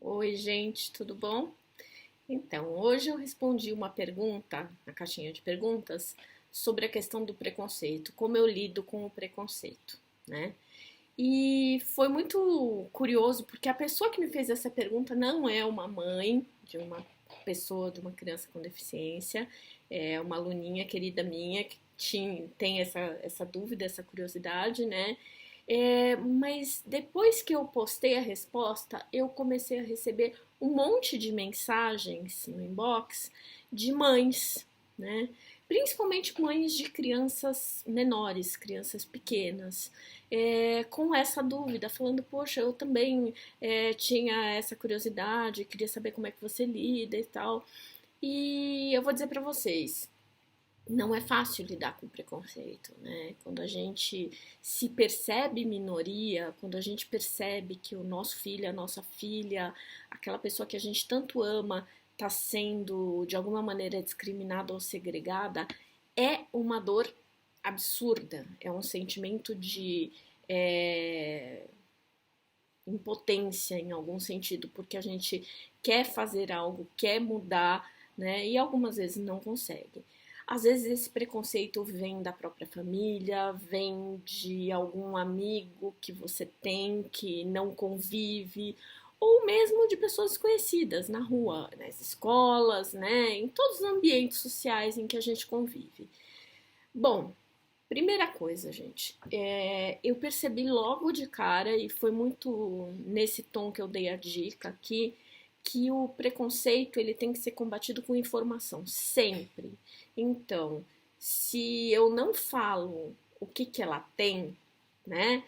Oi, gente, tudo bom? Então, hoje eu respondi uma pergunta na caixinha de perguntas sobre a questão do preconceito, como eu lido com o preconceito, né? E foi muito curioso porque a pessoa que me fez essa pergunta não é uma mãe de uma pessoa, de uma criança com deficiência, é uma aluninha querida minha que tem essa dúvida, essa curiosidade, né? Mas depois que eu postei a resposta, eu comecei a receber um monte de mensagens no inbox de mães, né? Principalmente mães de crianças menores, crianças pequenas, com essa dúvida, falando, poxa, eu também tinha essa curiosidade, queria saber como é que você lida e tal. E eu vou dizer para vocês, não é fácil lidar com preconceito, né? Quando a gente se percebe minoria, quando a gente percebe que o nosso filho, a nossa filha, aquela pessoa que a gente tanto ama, está sendo de alguma maneira discriminada ou segregada, é uma dor absurda, é um sentimento de impotência em algum sentido, porque a gente quer fazer algo, quer mudar, né? E algumas vezes não consegue. Às vezes esse preconceito vem da própria família, vem de algum amigo que você tem que não convive, ou mesmo de pessoas desconhecidas na rua, nas escolas, né, em todos os ambientes sociais em que a gente convive. Bom, primeira coisa, gente, eu percebi logo de cara, e foi muito nesse tom que eu dei a dica aqui, que o preconceito ele tem que ser combatido com informação, sempre. Então, se eu não falo o que ela tem, né,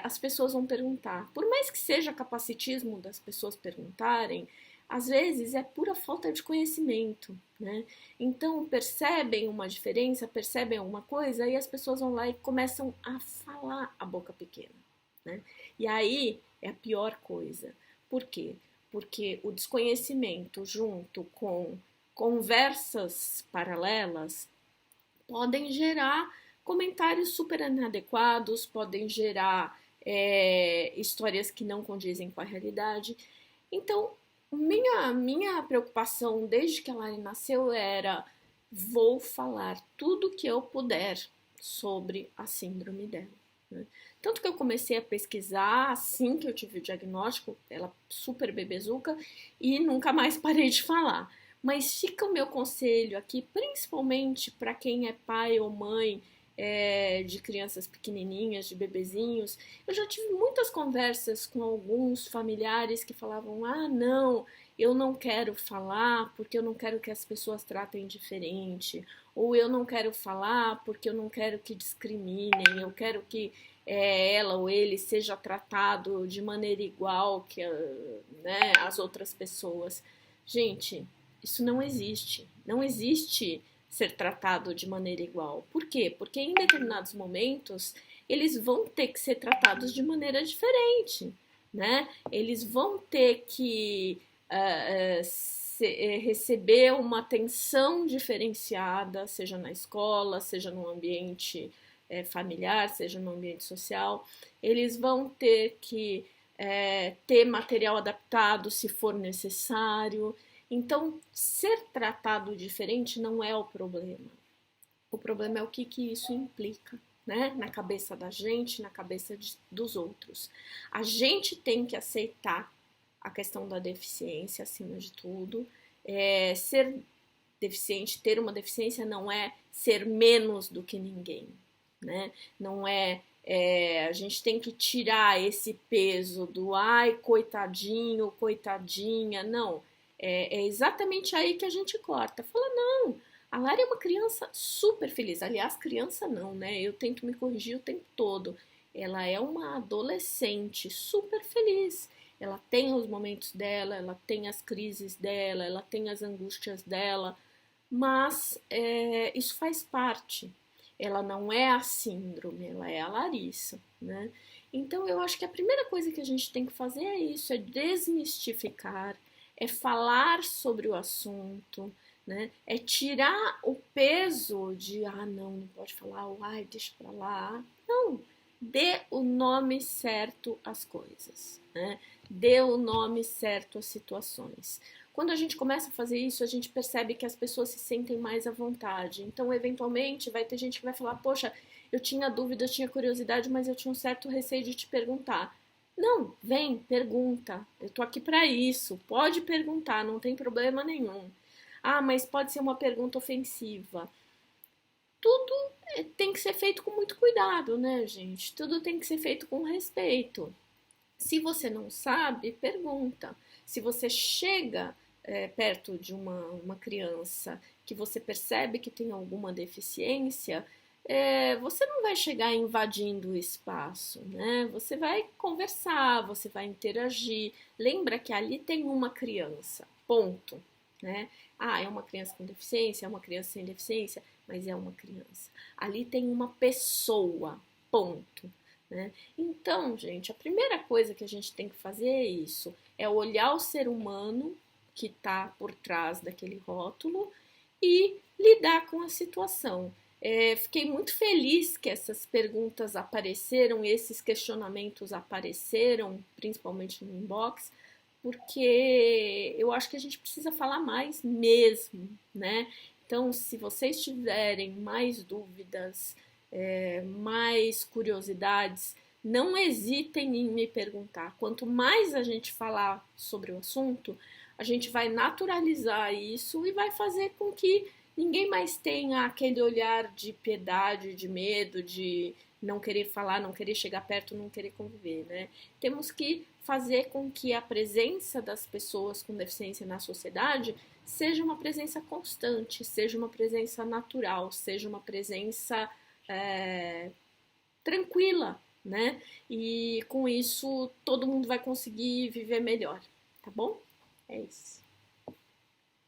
as pessoas vão perguntar. Por mais que seja capacitismo das pessoas perguntarem, às vezes é pura falta de conhecimento, né? Então percebem uma diferença, percebem alguma coisa e as pessoas vão lá e começam a falar a boca pequena, né? E aí é a pior coisa. Por quê? Porque o desconhecimento junto com conversas paralelas podem gerar comentários super inadequados, podem gerar histórias que não condizem com a realidade. Então, minha preocupação desde que a Lari nasceu era: vou falar tudo que eu puder sobre a síndrome dela. Né? Tanto que eu comecei a pesquisar assim que eu tive o diagnóstico, ela super bebezuca, e nunca mais parei de falar. Mas fica o meu conselho aqui, principalmente para quem é pai ou mãe de crianças pequenininhas, de bebezinhos. Eu já tive muitas conversas com alguns familiares que falavam: ah, não, eu não quero falar porque eu não quero que as pessoas tratem diferente, ou eu não quero falar porque eu não quero que discriminem, eu quero que ela ou ele seja tratado de maneira igual que né, as outras pessoas. Gente, isso não existe. Não existe ser tratado de maneira igual. Por quê? Porque em determinados momentos eles vão ter que ser tratados de maneira diferente, né? Eles vão ter que receber uma atenção diferenciada, seja na escola, seja no ambiente familiar, seja no ambiente social. Eles vão ter que ter material adaptado se for necessário. Então, ser tratado diferente não é o problema. O problema é o que isso implica, né? Na cabeça da gente, na cabeça dos outros. A gente tem que aceitar a questão da deficiência acima de tudo. Ser deficiente, ter uma deficiência não é ser menos do que ninguém, né? Não a gente tem que tirar esse peso do ai, coitadinho, coitadinha, não. É exatamente aí que a gente corta. Fala, não, a Lara é uma criança super feliz. Aliás, criança não, né? Eu tento me corrigir o tempo todo. Ela é uma adolescente super feliz. Ela tem os momentos dela, ela tem as crises dela, ela tem as angústias dela, mas isso faz parte. Ela não é a síndrome, ela é a Larissa, né? Então eu acho que a primeira coisa que a gente tem que fazer é isso, é desmistificar, é falar sobre o assunto, né? É tirar o peso de, ah, não pode falar, ou ai, deixa pra lá. Não, dê o nome certo às coisas, né? Dê o nome certo às situações. Quando a gente começa a fazer isso, a gente percebe que as pessoas se sentem mais à vontade. Então, eventualmente, vai ter gente que vai falar: poxa, eu tinha dúvida, eu tinha curiosidade, mas eu tinha um certo receio de te perguntar. Não, vem, pergunta. Eu tô aqui para isso. Pode perguntar, não tem problema nenhum. Ah, mas pode ser uma pergunta ofensiva. Tudo tem que ser feito com muito cuidado, né, gente? Tudo tem que ser feito com respeito. Se você não sabe, pergunta. Se você chega perto de uma criança que você percebe que tem alguma deficiência, você não vai chegar invadindo o espaço, né? Você vai conversar, você vai interagir. Lembra que ali tem uma criança, ponto, né? Ah, é uma criança com deficiência, é uma criança sem deficiência, mas é uma criança. Ali tem uma pessoa, ponto. Né? Então, gente, a primeira coisa que a gente tem que fazer é isso: é olhar o ser humano que está por trás daquele rótulo e lidar com a situação. Fiquei muito feliz que essas perguntas apareceram, esses questionamentos apareceram, principalmente no inbox, porque eu acho que a gente precisa falar mais mesmo, né? Então, se vocês tiverem mais dúvidas, mais curiosidades, não hesitem em me perguntar. Quanto mais a gente falar sobre o assunto, a gente vai naturalizar isso e vai fazer com que ninguém mais tenha aquele olhar de piedade, de medo, de não querer falar, não querer chegar perto, não querer conviver, né? Temos que fazer com que a presença das pessoas com deficiência na sociedade seja uma presença constante, seja uma presença natural, seja uma presença é, tranquila, né? E com isso todo mundo vai conseguir viver melhor, tá bom? É isso.